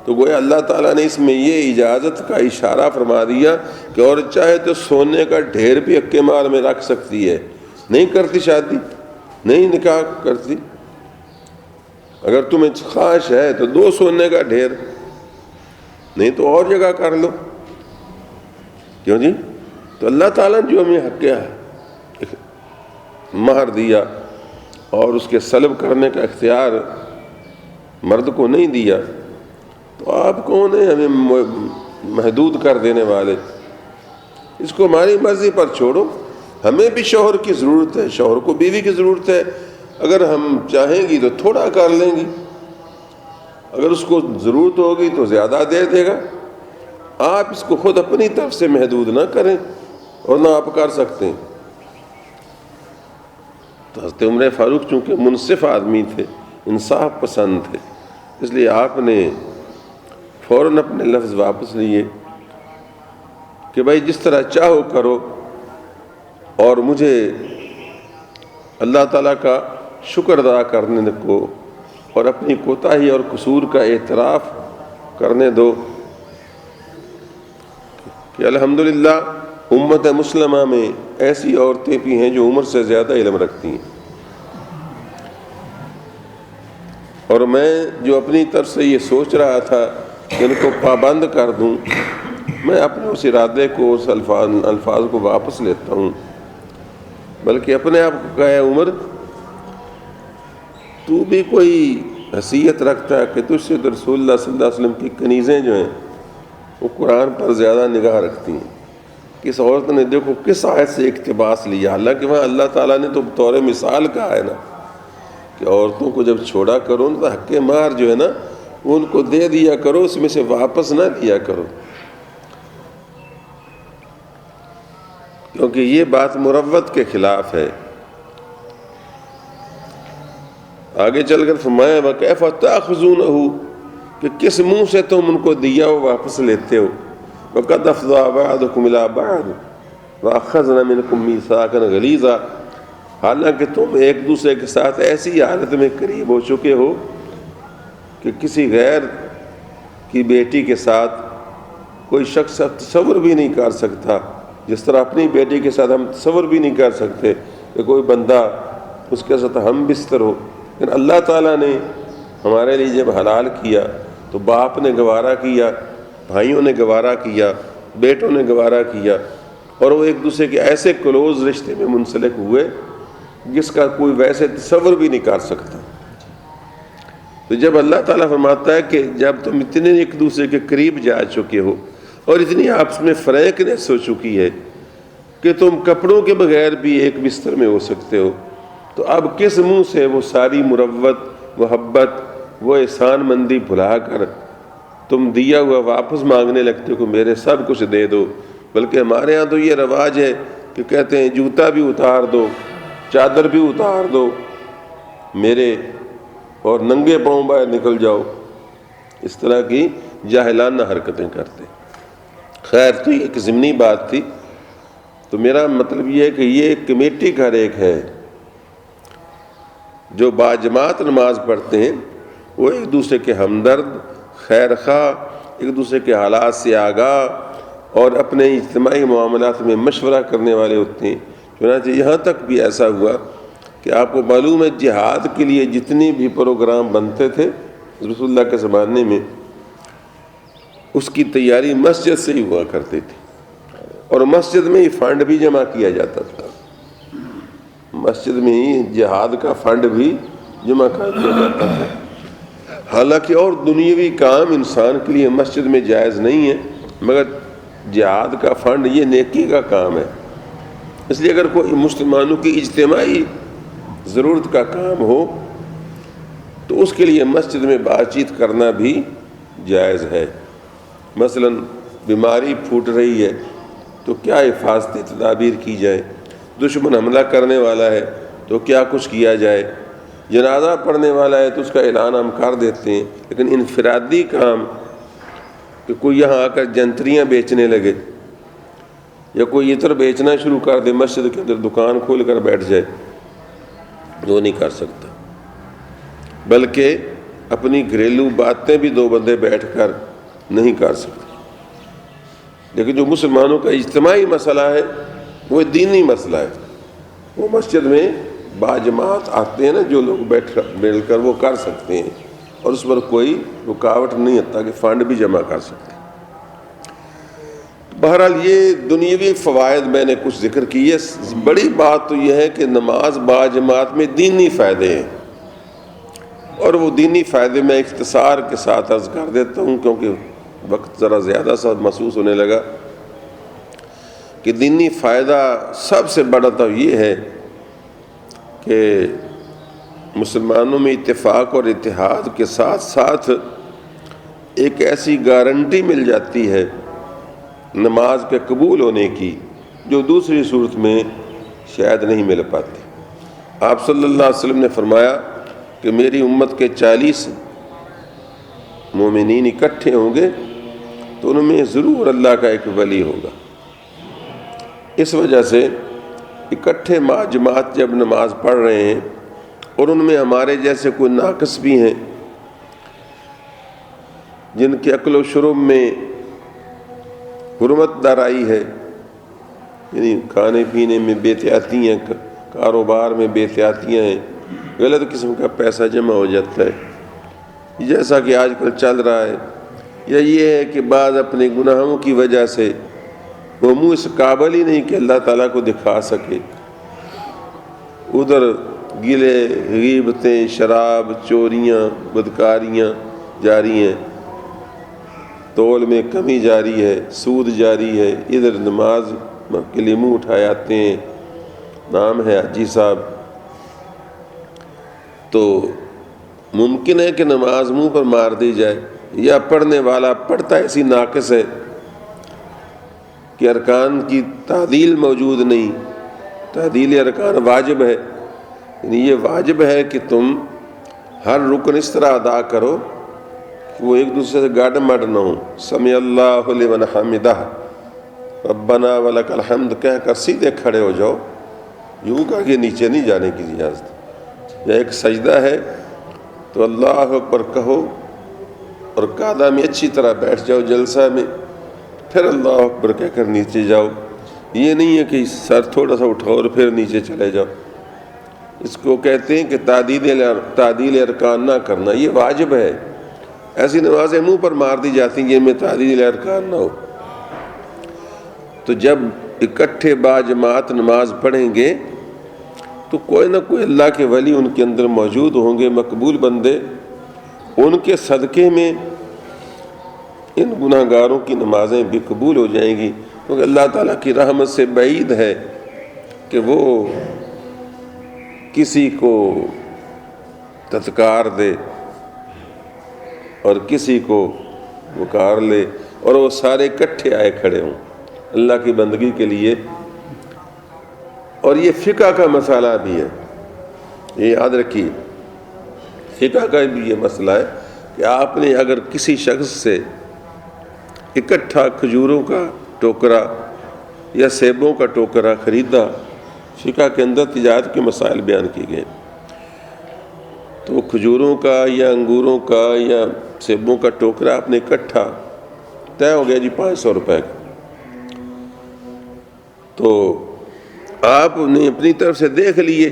تو گویا اللہ تعالیٰ نے اس میں یہ اجازت کا اشارہ فرما دیا کہ اور چاہے تو سونے کا ڈھیر بھی حق مہر میں رکھ سکتی ہے، نہیں کرتی شادی، نہیں نکاح کرتی، اگر تمہیں خواہش ہے تو دو سونے کا ڈھیر، نہیں تو اور جگہ کر لو۔ کیوں جی؟ تو اللہ تعالیٰ نے جو ہمیں حق مہر دیا اور اس کے سلب کرنے کا اختیار مرد کو نہیں دیا، تو آپ کون ہیں ہمیں محدود کر دینے والے؟ اس کو ہماری مرضی پر چھوڑو۔ ہمیں بھی شوہر کی ضرورت ہے، شوہر کو بیوی کی ضرورت ہے، اگر ہم چاہیں گی تو تھوڑا کر لیں گی، اگر اس کو ضرورت ہوگی تو زیادہ دے دے گا۔ آپ اس کو خود اپنی طرف سے محدود نہ کریں، اور نہ آپ کر سکتے ہیں۔ تو حضرت عمر فاروق چونکہ منصف آدمی تھے، انصاف پسند تھے، اس لیے آپ نے فوراً اپنے لفظ واپس لیے کہ بھائی جس طرح چاہو کرو، اور مجھے اللہ تعالیٰ کا شکر ادا کرنے کو اور اپنی کوتاہی اور قصور کا اعتراف کرنے دو کہ الحمدللہ امت مسلمہ میں ایسی عورتیں بھی ہیں جو عمر سے زیادہ علم رکھتی ہیں، اور میں جو اپنی طرف سے یہ سوچ رہا تھا کہ ان کو پابند کر دوں، میں اپنے اس ارادے کو، اس الفاظ کو واپس لیتا ہوں، بلکہ اپنے آپ کو کہا ہے عمر تو بھی کوئی حیثیت رکھتا ہے کہ تجھ سے تو رسول اللہ صلی اللہ علیہ وسلم کی کنیزیں جو ہیں وہ قرآن پر زیادہ نگاہ رکھتی ہیں۔ کس عورت نے دیکھو کس آیت سے اقتباس لیا، حالانکہ وہاں اللہ تعالیٰ نے تو بطور مثال کہا ہے نا کہ عورتوں کو جب چھوڑا کرو تو حق مہر جو ہے نا ان کو دے دیا کرو، اس میں سے واپس نہ دیا کرو، کیونکہ یہ بات مروت کے خلاف ہے۔ آگے چل کر فرمایا وَكَيْفَ تَأْخُذُونَهُ، کہ کس منہ سے تم ان کو دیا ہو واپس لیتے ہو، وَقَدْ أَفْضَىٰ بَعْضُكُمْ إِلَىٰ بَعْضٍ وَأَخَذْنَا مِنْكُم مِّيثَاقًا غَلِيظًا، حالانکہ تم ایک دوسرے کے ساتھ ایسی حالت میں قریب ہو چکے ہو کہ کسی غیر کی بیٹی کے ساتھ کوئی شخص تصور بھی نہیں کر سکتا، جس طرح اپنی بیٹی کے ساتھ ہم تصور بھی نہیں کر سکتے کہ کوئی بندہ اس کے ساتھ ہم بستر ہو، لیکن اللہ تعالیٰ نے ہمارے لیے جب حلال کیا تو باپ نے گوارا کیا، بھائیوں نے گوارا کیا، بیٹوں نے گوارا کیا، اور وہ ایک دوسرے کے ایسے کلوز رشتے میں منسلک ہوئے جس کا کوئی ویسے تصور بھی نہیں کر سکتا۔ تو جب اللہ تعالیٰ فرماتا ہے کہ جب تم اتنے ایک دوسرے کے قریب جا چکے ہو اور اتنی آپس میں فریقنس ہو چکی ہے کہ تم کپڑوں کے بغیر بھی ایک بستر میں ہو سکتے ہو، تو اب کس منہ سے وہ ساری مروت، محبت، وہ احسان مندی بھلا کر تم دیا ہوا واپس مانگنے لگتے ہو کہ میرے سب کچھ دے دو؟ بلکہ ہمارے ہاں تو یہ رواج ہے کہ کہتے ہیں جوتا بھی اتار دو، چادر بھی اتار دو میرے، اور ننگے پاؤں باہر نکل جاؤ، اس طرح کی جاہلانہ حرکتیں کرتے۔ خیر، تو یہ ایک ضمنی بات تھی۔ تو میرا مطلب یہ ہے کہ یہ کمیٹی گھر ایک ہے جو باجماعت نماز پڑھتے ہیں وہ ایک دوسرے کے ہمدرد، خیر خواہ، ایک دوسرے کے حالات سے آگاہ اور اپنے اجتماعی معاملات میں مشورہ کرنے والے ہوتے ہیں۔ چنانچہ یہاں تک بھی ایسا ہوا کہ آپ کو معلوم ہے جہاد کے لیے جتنی بھی پروگرام بنتے تھے رسول اللہ کے زمانے میں، اس کی تیاری مسجد سے ہی ہوا کرتی تھی، اور مسجد میں ہی فنڈ بھی جمع کیا جاتا تھا، مسجد میں ہی جہاد کا فنڈ بھی جمع کر دیا جاتا تھا۔ حالانکہ اور دنیاوی کام انسان کے لیے مسجد میں جائز نہیں ہے، مگر جہاد کا فنڈ یہ نیکی کا کام ہے، اس لیے اگر کوئی مسلمانوں کی اجتماعی ضرورت کا کام ہو تو اس کے لیے مسجد میں بات چیت کرنا بھی جائز ہے۔ مثلا بیماری پھوٹ رہی ہے تو کیا حفاظتی تدابیر کی جائے، دشمن حملہ کرنے والا ہے تو کیا کچھ کیا جائے، جنازہ پڑھنے والا ہے تو اس کا اعلان ہم کر دیتے ہیں، لیکن انفرادی کام کہ کوئی یہاں آ کر جنتریاں بیچنے لگے یا کوئی عطر بیچنا شروع کر دے، مسجد کے اندر دکان کھول کر بیٹھ جائے، وہ نہیں کر سکتا، بلکہ اپنی گھریلو باتیں بھی دو بندے بیٹھ کر نہیں کر سکتے۔ لیکن جو مسلمانوں کا اجتماعی مسئلہ ہے وہ دینی مسئلہ ہے، وہ مسجد میں باجماعت آتے ہیں نا جو لوگ بیٹھ کر وہ کر سکتے ہیں، اور اس پر کوئی رکاوٹ نہیں ہوتا کہ فنڈ بھی جمع کر سکتے ہیں۔ بہرحال یہ دنیاوی فوائد میں نے کچھ ذکر کیے، بڑی بات تو یہ ہے کہ نماز باجماعت میں دینی فائدے ہیں، اور وہ دینی فائدے میں اختصار کے ساتھ عرض کر دیتا ہوں کیونکہ وقت ذرا زیادہ سا محسوس ہونے لگا کہ دینی فائدہ سب سے بڑا تو یہ ہے کہ مسلمانوں میں اتفاق اور اتحاد کے ساتھ ساتھ ایک ایسی گارنٹی مل جاتی ہے نماز کے قبول ہونے کی جو دوسری صورت میں شاید نہیں مل پاتی۔ آپ صلی اللہ علیہ وسلم نے فرمایا کہ میری امت کے 40 مومنین اکٹھے ہوں گے تو ان میں ضرور اللہ کا ایک ولی ہوگا۔ اس وجہ سے اکٹھے جماعت جب نماز پڑھ رہے ہیں اور ان میں ہمارے جیسے کوئی ناقص بھی ہیں جن کے عقل و شرب میں حرمت درائی ہے، یعنی کھانے پینے میں بے احتیاطی ہیں، کاروبار میں بے احتیاطیاں ہیں، غلط قسم کا پیسہ جمع ہو جاتا ہے جیسا کہ آج کل چل رہا ہے، یا یہ ہے کہ بعض اپنے گناہوں کی وجہ سے وہ منہ اس قابل ہی نہیں کہ اللہ تعالیٰ کو دکھا سکے، ادھر گلے غیبتیں، شراب، چوریاں، بدکاریاں جاری ہیں، تول میں کمی جاری ہے، سود جاری ہے، ادھر نماز کے لیے منہ اٹھائے آتے ہیں، نام ہے حاجی صاحب، تو ممکن ہے کہ نماز منہ پر مار دی جائے، یا پڑھنے والا پڑھتا ایسی ناقص ہے کہ ارکان کی تعدیل موجود نہیں۔ تعدیل ارکان واجب ہے، یعنی یہ واجب ہے کہ تم ہر رکن اس طرح ادا کرو کہ وہ ایک دوسرے سے گاڑ مڈ نہ ہو، سمع اللہ لمن حمدہ ربنا ولک الحمد کہہ کر سیدھے کھڑے ہو جاؤ، یوں کہا کہ نیچے نہیں جانے کی اجازت، یا ایک سجدہ ہے تو اللہ اکبر کہو اور قعدہ میں اچھی طرح بیٹھ جاؤ جلسہ میں، پھر اللہ اکبر کہہ کر نیچے جاؤ، یہ نہیں ہے کہ سر تھوڑا سا اٹھاؤ اور پھر نیچے چلے جاؤ، اس کو کہتے ہیں کہ تعدیل ارکان نہ کرنا، یہ واجب ہے۔ ایسی نمازیں منہ پر مار دی جاتی ہیں جن میں تعدیل ارکان نہ ہو۔ تو جب اکٹھے باجماعت نماز پڑھیں گے تو کوئی نہ کوئی اللہ کے ولی ان کے اندر موجود ہوں گے، مقبول بندے، ان کے صدقے میں ان گناہ گاروں کی نمازیں بھی قبول ہو جائیں گی، کیونکہ اللہ تعالیٰ کی رحمت سے بعید ہے کہ وہ کسی کو تذکار دے اور کسی کو وقار لے اور وہ سارے اکٹھے آئے کھڑے ہوں اللہ کی بندگی کے لیے۔ اور یہ فقہ کا مسئلہ بھی ہے، یہ یاد رکھیے، فقہ کا بھی یہ مسئلہ ہے کہ آپ نے اگر کسی شخص سے اکٹھا کھجوروں کا ٹوکرا یا سیبوں کا ٹوکرا خریدا، فقہ کے اندر تجارت کے مسائل بیان کیے گئے، تو کھجوروں کا یا انگوروں کا یا سیبوں کا ٹوکرا آپ نے اکٹھا طے ہو گیا جی 500 روپے کا، تو آپ نے اپنی طرف سے دیکھ لیے،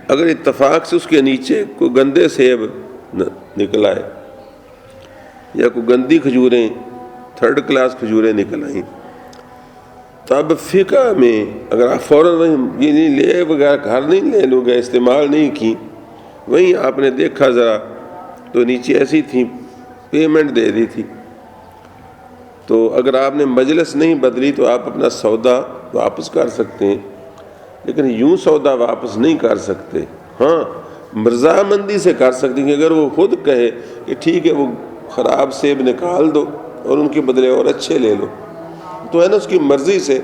اگر اتفاق سے اس کے نیچے کوئی گندے سیب نکل آئے یا کوئی گندی کھجوریں 3rd کلاس کھجوریں نکل آئیں، تب فقہ میں اگر آپ فوراً یہ نہیں لے بغیر گھر نہیں لے لو گے، استعمال نہیں کی، وہیں آپ نے دیکھا ذرا تو نیچے ایسی تھی، پیمنٹ دے دی تھی، تو اگر آپ نے مجلس نہیں بدلی تو آپ اپنا سودا واپس کر سکتے ہیں، لیکن یوں سودا واپس نہیں کر سکتے۔ ہاں رضامندی سے کر سکتے ہیں کہ اگر وہ خود کہے کہ ٹھیک ہے وہ خراب سیب نکال دو اور ان کے بدلے اور اچھے لے لو، تو ہے نا اس کی مرضی سے،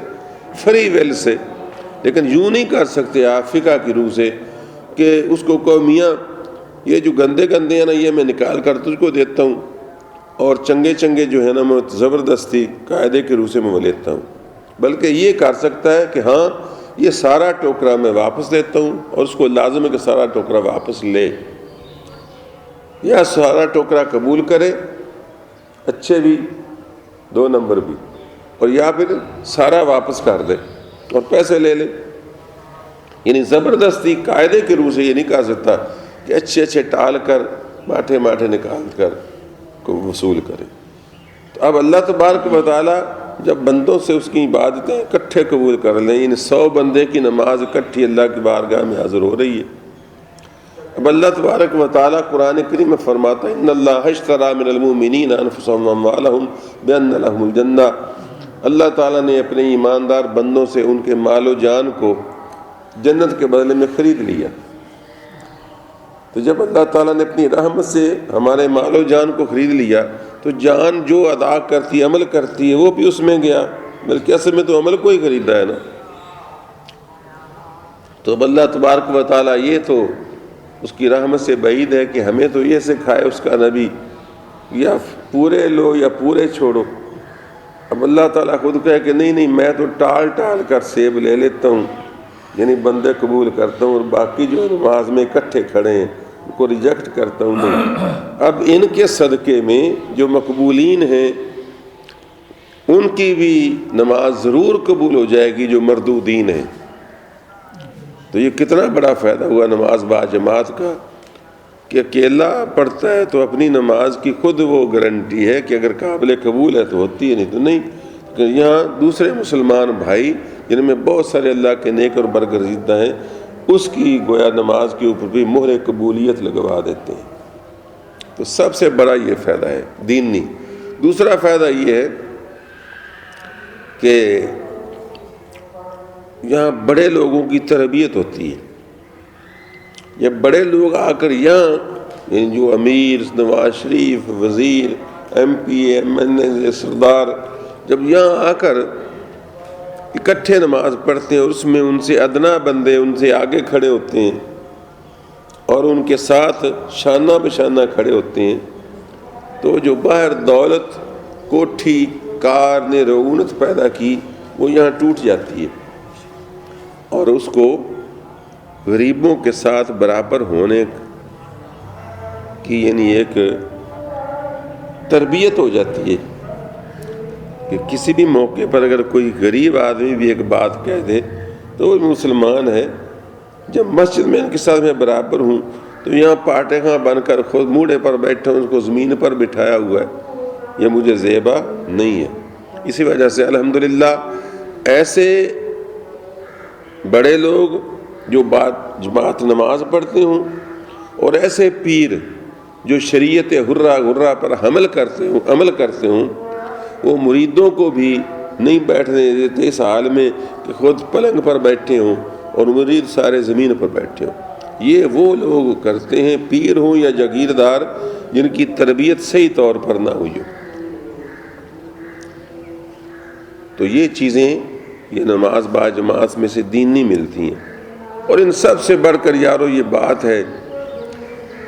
فری ویل سے، لیکن یوں نہیں کر سکتے آپ فقہ کی روح سے کہ اس کو کہو میاں یہ جو گندے گندے ہیں نا یہ میں نکال کر تجھ کو دیتا ہوں اور چنگے چنگے جو ہے نا میں زبردستی قاعدے کے روح سے میں لیتا ہوں، بلکہ یہ کر سکتا ہے کہ ہاں یہ سارا ٹوکرا میں واپس لیتا ہوں اور اس کو لازم ہے کہ سارا ٹوکرا واپس لے، یا سارا ٹوکرا قبول کرے، اچھے بھی 2 نمبر بھی، اور یا پھر سارا واپس کر دے اور پیسے لے لے۔ یعنی زبردستی قاعدے کے روح سے یہ نہیں کہہ سکتا کہ اچھے اچھے ٹال کر ماٹھے ماٹھے نکال کر کو وصول کرے۔ تو اب اللہ تبارک و تعالیٰ جب بندوں سے اس کی عبادتیں اکٹھے قبول کر لیں، یعنی 100 بندے کی نماز اکٹھی اللہ کی بارگاہ میں حاضر ہو رہی ہے، اب اللہ تبارک و تعالیٰ قرآن کریم میں فرماتا ہے ان اللہ اشتری من المؤمنین انفسهم واموالهم بان لهم الجنہ، اللہ تعالیٰ نے اپنے ایماندار بندوں سے ان کے مال و جان کو جنت کے بدلے میں خرید لیا۔ تو جب اللہ تعالیٰ نے اپنی رحمت سے ہمارے مال و جان کو خرید لیا تو جان جو ادا کرتی عمل کرتی ہے وہ بھی اس میں گیا، بلکہ اصل میں تو عمل کو ہی خریدا ہے نا۔ تو اب اللہ تبارک و تعالیٰ یہ تو اس کی رحمت سے بعید ہے کہ ہمیں تو یہ سکھائے اس کا نبی یا پورے لو یا پورے چھوڑو، اب اللہ تعالیٰ خود کہے کہ نہیں میں تو ٹال ٹال کر سیب لے لیتا ہوں، یعنی بندے قبول کرتا ہوں اور باقی جو نماز میں اکٹھے کھڑے ہیں ان کو ریجیکٹ کرتا ہوں نہیں۔ اب ان کے صدقے میں جو مقبولین ہیں ان کی بھی نماز ضرور قبول ہو جائے گی جو مردودین ہیں۔ تو یہ کتنا بڑا فائدہ ہوا نماز با جماعت کا کہ اکیلا پڑھتا ہے تو اپنی نماز کی خود وہ گارنٹی ہے کہ اگر قابل قبول ہے تو ہوتی ہے، نہیں تو نہیں۔ کہ یہاں دوسرے مسلمان بھائی جن میں بہت سارے اللہ کے نیک اور برگزیدہ ہیں اس کی گویا نماز کے اوپر بھی مہر قبولیت لگوا دیتے ہیں۔ تو سب سے بڑا یہ فائدہ ہے دینی۔ دوسرا فائدہ یہ ہے کہ یہاں بڑے لوگوں کی تربیت ہوتی ہے۔ یہ بڑے لوگ آ کر یہاں یعنی جو امیر، نواز شریف، وزیر، ایم پی اے، ایم این اے، سردار جب یہاں آ کر اکٹھے نماز پڑھتے ہیں اور اس میں ان سے ادنا بندے ان سے آگے کھڑے ہوتے ہیں اور ان کے ساتھ شانہ بشانہ کھڑے ہوتے ہیں، تو جو باہر دولت، کوٹھی، کار نے رعونت پیدا کی وہ یہاں ٹوٹ جاتی ہے، اور اس کو غریبوں کے ساتھ برابر ہونے کی یعنی ایک تربیت ہو جاتی ہے کہ کسی بھی موقع پر اگر کوئی غریب آدمی بھی ایک بات کہہ دے تو وہ مسلمان ہے، جب مسجد میں ان کے ساتھ میں برابر ہوں تو یہاں پاٹے خاں بن کر خود موڑے پر بیٹھا ہوں، اس کو زمین پر بٹھایا ہوا ہے، یہ مجھے زیبا نہیں ہے۔ اسی وجہ سے الحمدللہ ایسے بڑے لوگ جو جماعت نماز پڑھتے ہوں اور ایسے پیر جو شریعت غرہ پر عمل کرتے ہوں وہ مریدوں کو بھی نہیں بیٹھنے دیتے اس حال میں کہ خود پلنگ پر بیٹھے ہوں اور مرید سارے زمین پر بیٹھے ہوں۔ یہ وہ لوگ کرتے ہیں پیر ہوں یا جاگیردار جن کی تربیت صحیح طور پر نہ ہوئی ہو۔ تو یہ چیزیں یہ نماز با جماعت میں سے دین نہیں ملتی ہیں۔ اور ان سب سے بڑھ کر یارو یہ بات ہے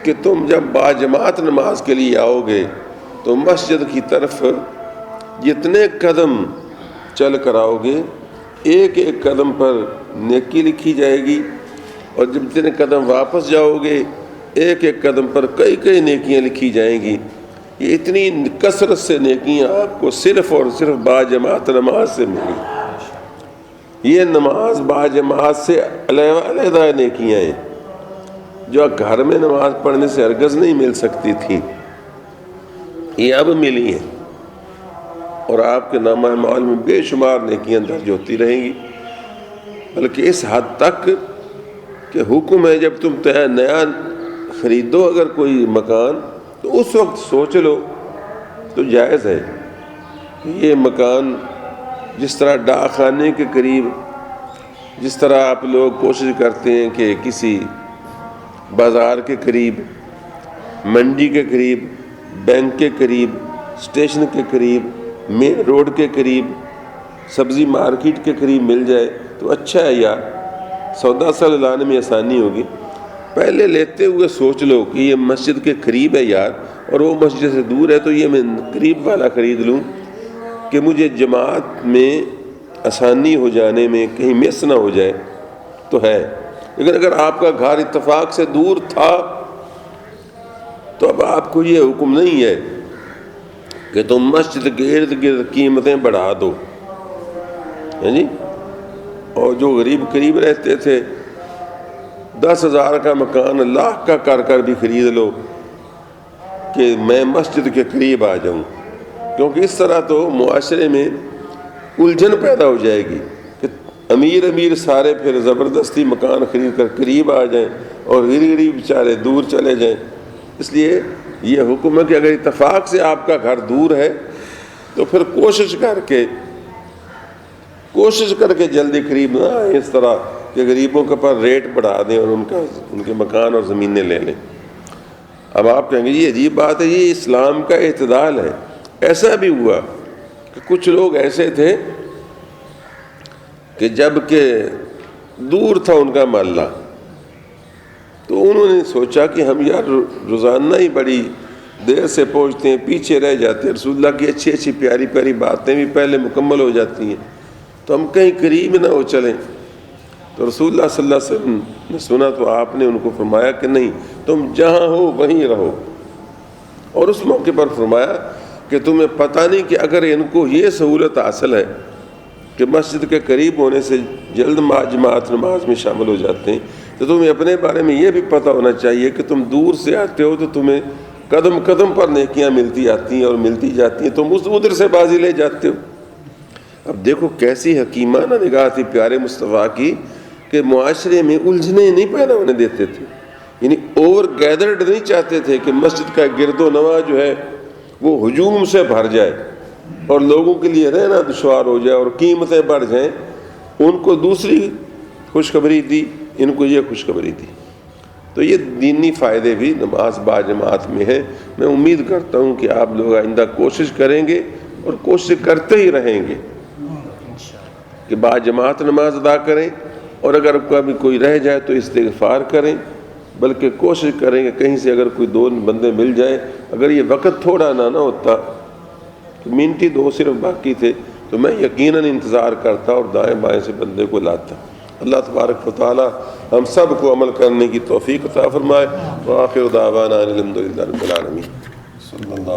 کہ تم جب با جماعت نماز کے لیے آؤ گے تو مسجد کی طرف جتنے قدم چل کر آؤ گے ایک ایک قدم پر نیکی لکھی جائے گی، اور جب اتنے قدم واپس جاؤ گے ایک ایک قدم پر کئی کئی نیکیاں لکھی جائیں گی. یہ اتنی کثرت سے نیکیاں آپ کو صرف اور صرف باجماعت نماز سے ملی. یہ نماز باجماعت سے علیحدہ نیکیاں ہیں جو گھر میں نماز پڑھنے سے ہرگز نہیں مل سکتی تھیں، یہ اب ملی ہیں. اور آپ کے نامہ اعمال میں بے شمار نیکیاں درج ہوتی رہیں گی، بلکہ اس حد تک کہ حکم ہے جب تم نیا خریدو اگر کوئی مکان تو اس وقت سوچ لو تو جائز ہے. یہ مکان جس طرح ڈاک خانے کے قریب، جس طرح آپ لوگ کوشش کرتے ہیں کہ کسی بازار کے قریب، منڈی کے قریب، بینک کے قریب، اسٹیشن کے قریب، مین روڈ کے قریب، سبزی مارکیٹ کے قریب مل جائے تو اچھا ہے یار، سودا سال لانے میں آسانی ہوگی. پہلے لیتے ہوئے سوچ لو کہ یہ مسجد کے قریب ہے یار، اور وہ مسجد سے دور ہے تو یہ میں قریب والا خرید لوں کہ مجھے جماعت میں آسانی ہو جانے میں کہیں مس نہ ہو جائے تو ہے. لیکن اگر آپ کا گھر اتفاق سے دور تھا تو اب آپ کو یہ حکم نہیں ہے کہ تم مسجد کے ارد گرد قیمتیں بڑھا دو. جی، اور جو غریب قریب رہتے تھے 10,000 کا مکان لاکھ کا کر کر بھی خرید لو کہ میں مسجد کے قریب آ جاؤں، کیونکہ اس طرح تو معاشرے میں الجھن پیدا ہو جائے گی کہ امیر سارے پھر زبردستی مکان خرید کر قریب آ جائیں اور غریب بیچارے دور چلے جائیں. اس لیے یہ حکم ہے کہ اگر اتفاق سے آپ کا گھر دور ہے تو پھر کوشش کر کے جلدی قریب نہ آئیں اس طرح کہ غریبوں کے پر ریٹ بڑھا دیں اور ان کے مکان اور زمینیں لے لیں. اب آپ کہیں گے یہ عجیب بات ہے، یہ اسلام کا اعتدال ہے. ایسا بھی ہوا کہ کچھ لوگ ایسے تھے کہ جب کہ دور تھا ان کا محلہ تو انہوں نے سوچا کہ ہم یار روزانہ ہی بڑی دیر سے پہنچتے ہیں، پیچھے رہ جاتے ہیں، رسول اللہ کی اچھی اچھی پیاری پیاری باتیں بھی پہلے مکمل ہو جاتی ہیں، تو ہم کہیں قریب نہ ہو چلیں. تو رسول اللہ صلی اللہ علیہ وسلم نے سنا تو آپ نے ان کو فرمایا کہ نہیں، تم جہاں ہو وہیں رہو. اور اس موقع پر فرمایا کہ تمہیں پتہ نہیں کہ اگر ان کو یہ سہولت حاصل ہے کہ مسجد کے قریب ہونے سے جلد جماعت نماز میں شامل ہو جاتے ہیں، تو تمہیں اپنے بارے میں یہ بھی پتہ ہونا چاہیے کہ تم دور سے آتے ہو تو تمہیں قدم قدم پر نیکیاں ملتی آتی ہیں اور ملتی جاتی ہیں، تم ادھر سے بازی لے جاتے ہو. اب دیکھو کیسی حکیمانہ نگاہ تھی پیارے مصطفیٰ کی کہ معاشرے میں الجھنے نہیں پیدا ہونے دیتے تھے. یعنی اوور گیدرڈ نہیں چاہتے تھے کہ مسجد کا گرد و نواح جو ہے وہ ہجوم سے بھر جائے اور لوگوں کے لیے رہنا دشوار ہو جائے اور قیمتیں بڑھ جائیں. ان کو دوسری خوشخبری دی، ان کو یہ خوشخبری دی. تو یہ دینی فائدے بھی نماز باجماعت میں ہے. میں امید کرتا ہوں کہ آپ لوگ آئندہ کوشش کریں گے اور کوشش کرتے ہی رہیں گے کہ باجماعت نماز ادا کریں، اور اگر کبھی کوئی رہ جائے تو استغفار کریں، بلکہ کوشش کریں کہ کہیں سے اگر کوئی دو بندے مل جائیں. اگر یہ وقت تھوڑا نہ ہوتا، منٹ ہی 2 صرف باقی تھے، تو میں یقیناً انتظار کرتا اور دائیں بائیں سے بندے کو لاتا. اللہ تبارک و تعالی ہم سب کو عمل کرنے کی توفیق عطا فرمائے. وآخر دعوانا الحمد للہ رب العالمین. صلی اللہ